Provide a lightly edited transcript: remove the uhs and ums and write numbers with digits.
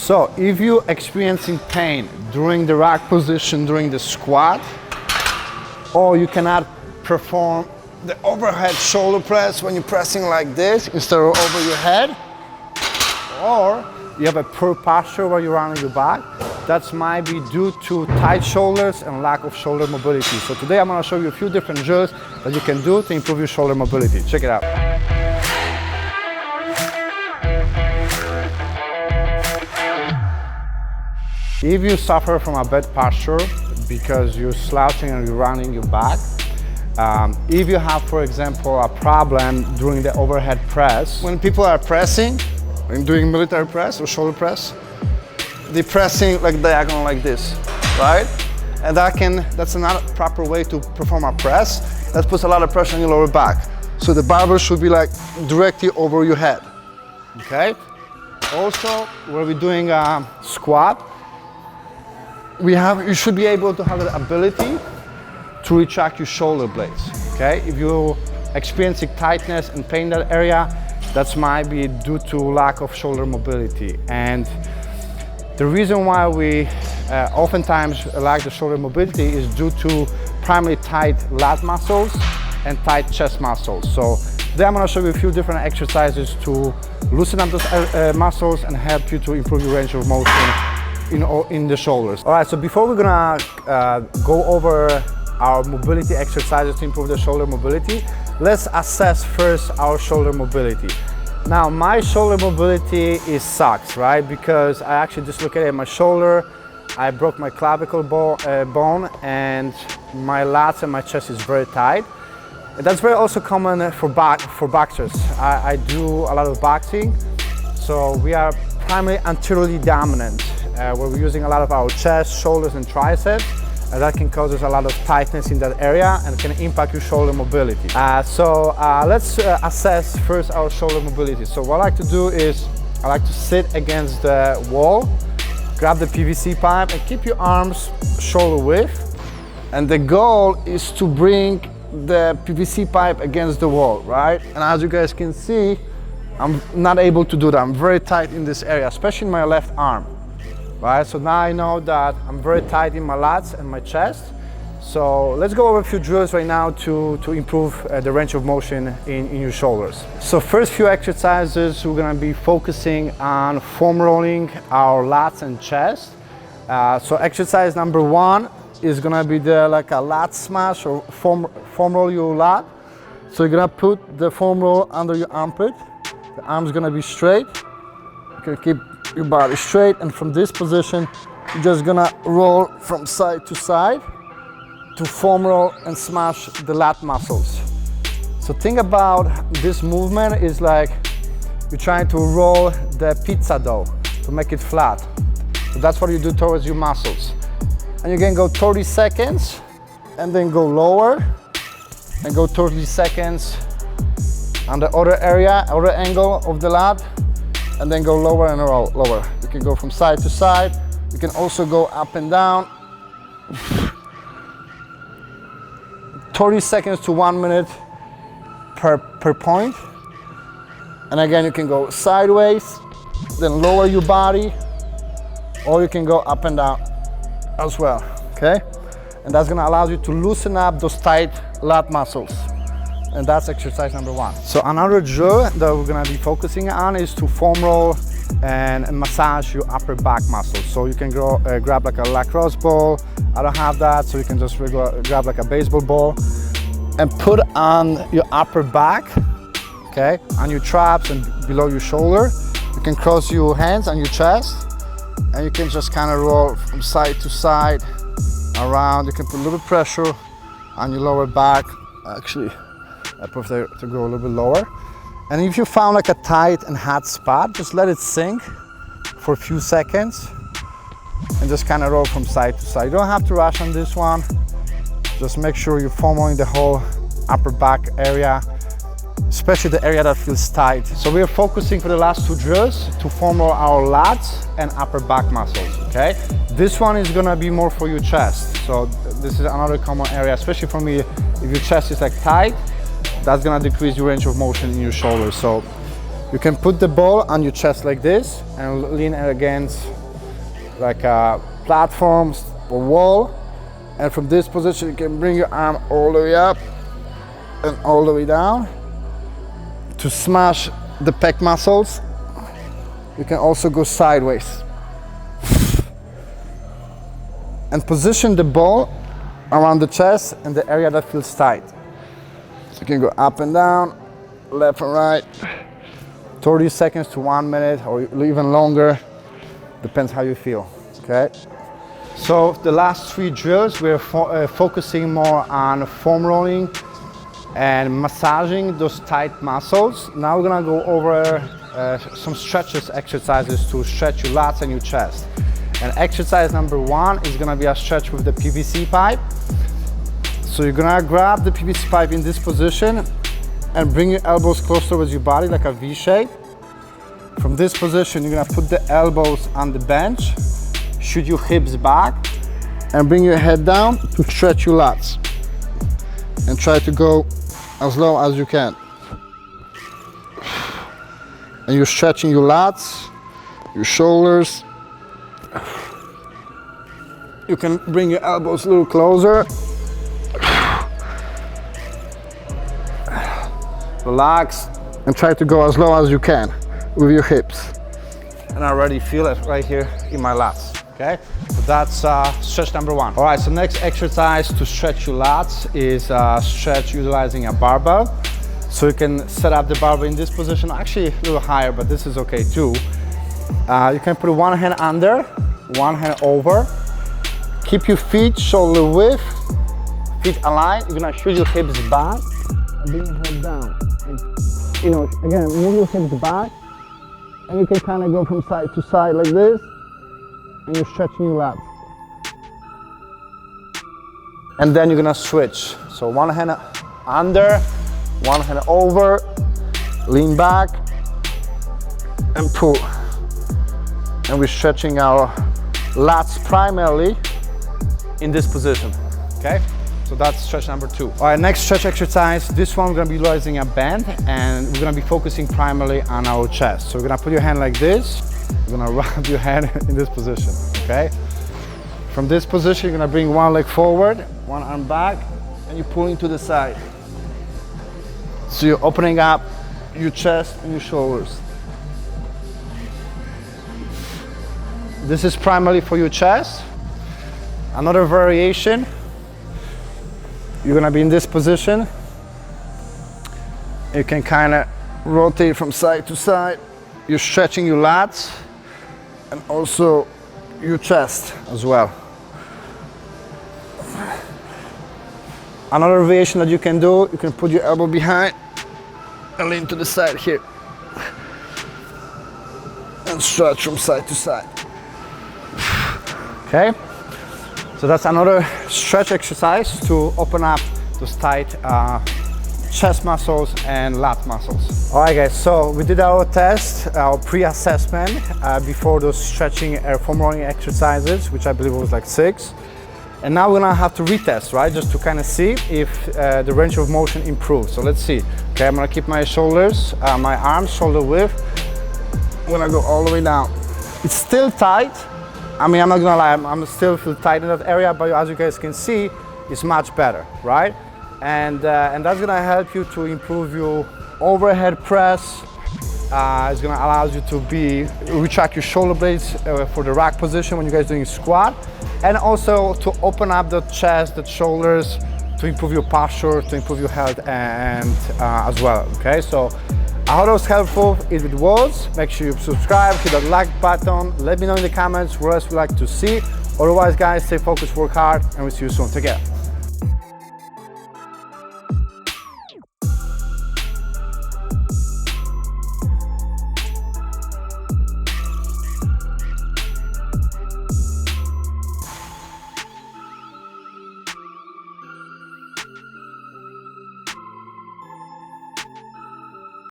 So if you're experiencing pain during the rack position, during the squat, or you cannot perform the overhead shoulder press when you're pressing like this instead of over your head, or you have a poor posture where you're on your back, that might be due to tight shoulders and lack of shoulder mobility. So today I'm going to show you a few different drills that you can do to improve your shoulder mobility. Check it out. If you suffer from a bad posture because you're slouching and you're rounding your back, if you have, for example, a problem during the overhead press, when people are pressing, when doing military press or shoulder press, they're pressing like diagonal like this, right? And that's not a proper way to perform a press. That puts a lot of pressure on your lower back. So the barbell should be like directly over your head, okay? Also, when we're doing a squat, you should be able to have the ability to retract your shoulder blades, okay? If you're experiencing tightness and pain in that area, that might be due to lack of shoulder mobility. And the reason why we oftentimes lack the shoulder mobility is due to primarily tight lat muscles and tight chest muscles. So today I'm going to show you a few different exercises to loosen up those muscles and help you to improve your range of motion in the shoulders. All right, so before we're gonna go over our mobility exercises to improve the shoulder mobility, let's assess first our shoulder mobility. Now, my shoulder mobility sucks, right? Because I actually dislocated my shoulder, I broke my clavicle bone, and my lats and my chest is very tight. That's very also common for boxers. I do a lot of boxing, so we are primarily anteriorly dominant, where we're using a lot of our chest, shoulders, and triceps. That can cause us a lot of tightness in that area and can impact your shoulder mobility. Let's assess first our shoulder mobility. So what I like to do is I like to sit against the wall, grab the PVC pipe, and keep your arms shoulder width. And the goal is to bring the PVC pipe against the wall, right? And as you guys can see, I'm not able to do that. I'm very tight in this area, especially in my left arm. Right, so now I know that I'm very tight in my lats and my chest. So let's go over a few drills right now to improve the range of motion in your shoulders. So first few exercises, we're gonna be focusing on foam rolling our lats and chest. So exercise number one is gonna be like a lat smash or foam roll your lat. So you're gonna put the foam roll under your armpit. The arm's gonna be straight. You can keep your body straight, and from this position you're just gonna roll from side to side to foam roll and smash the lat muscles. So think about this movement is like you're trying to roll the pizza dough to make it flat. So that's what you do towards your muscles. And you can go 30 seconds and then go lower and go 30 seconds on the other area, other angle of the lat, and then go lower and roll, lower. You can go from side to side. You can also go up and down. 30 seconds to 1 minute per point. And again, you can go sideways, then lower your body, or you can go up and down as well, okay? And that's gonna allow you to loosen up those tight lat muscles. And that's exercise number one. So another drill that we're gonna be focusing on is to foam roll and massage your upper back muscles. So you can grab like a lacrosse ball. I don't have that, so you can just grab like a baseball ball and put on your upper back, okay, on your traps and below your shoulder. You can cross your hands on your chest, and you can just kind of roll from side to side around. You can put a little pressure on your lower back. Actually, I prefer to go a little bit lower. And if you found like a tight and hot spot, just let it sink for a few seconds and just kind of roll from side to side. You don't have to rush on this one. Just make sure you're foam rolling the whole upper back area, especially the area that feels tight. So we are focusing for the last two drills to foam roll our lats and upper back muscles, okay? This one is gonna be more for your chest. So this is another common area, especially for me, if your chest is like tight, that's gonna decrease your range of motion in your shoulders. So You can put the ball on your chest like this and lean against like a platform or wall. And from this position, you can bring your arm all the way up and all the way down to smash the pec muscles. You can also go sideways. And position the ball around the chest and the area that feels tight. So you can go up and down, left and right, 30 seconds to 1 minute or even longer, depends how you feel, okay? So the last 3 drills, we're focusing more on foam rolling and massaging those tight muscles. Now we're gonna go over some stretches exercises to stretch your lats and your chest. And exercise number 1 is gonna be a stretch with the PVC pipe. So you're gonna grab the PVC pipe in this position and bring your elbows closer with your body like a V shape. From this position, you're gonna put the elbows on the bench, shoot your hips back, and bring your head down to stretch your lats. And try to go as low as you can. And you're stretching your lats, your shoulders. You can bring your elbows a little closer. Relax and try to go as low as you can with your hips. And I already feel it right here in my lats, okay? So that's stretch number 1. All right, so next exercise to stretch your lats is stretch utilizing a barbell. So you can set up the barbell in this position, actually a little higher, but this is okay too. You can put one hand under, one hand over. Keep your feet shoulder width, feet aligned. You're gonna shoot your hips back and bring your head down. And, you know, again, move your hips back, and you can kind of go from side to side like this, and you're stretching your lats. And then you're gonna switch. So one hand under, one hand over, lean back, and pull. And we're stretching our lats primarily in this position, okay? So that's stretch number 2. All right, next stretch exercise. This one we're gonna be utilizing a band, and we're gonna be focusing primarily on our chest. So we're gonna put your hand like this. You're gonna wrap your hand in this position, okay? From this position, you're gonna bring one leg forward, one arm back, and you're pulling to the side. So you're opening up your chest and your shoulders. This is primarily for your chest. Another variation, you're gonna be in this position. You can kind of rotate from side to side. You're stretching your lats and also your chest as well. Another variation that you can do, you can put your elbow behind and lean to the side here. And stretch from side to side. Okay? So that's another stretch exercise to open up those tight chest muscles and lat muscles. All right guys, so we did our test, our pre-assessment before those stretching foam rolling exercises, which I believe was like 6. And now we're gonna have to retest, right? Just to kind of see if the range of motion improves. So let's see. Okay, I'm gonna keep my shoulders, my arms shoulder width. I'm gonna go all the way down. It's still tight. I mean, I'm not gonna lie, I'm still feel tight in that area, but as you guys can see, it's much better, right? And that's gonna help you to improve your overhead press. It's gonna allow you to retract your shoulder blades for the rack position when you guys doing squat, and also to open up the chest, the shoulders, to improve your posture, to improve your health, and as well. Okay, so I hope it was helpful. If it was, make sure you subscribe, hit that like button, let me know in the comments what else you'd like to see. Otherwise guys, stay focused, work hard, and we'll see you soon. Take care.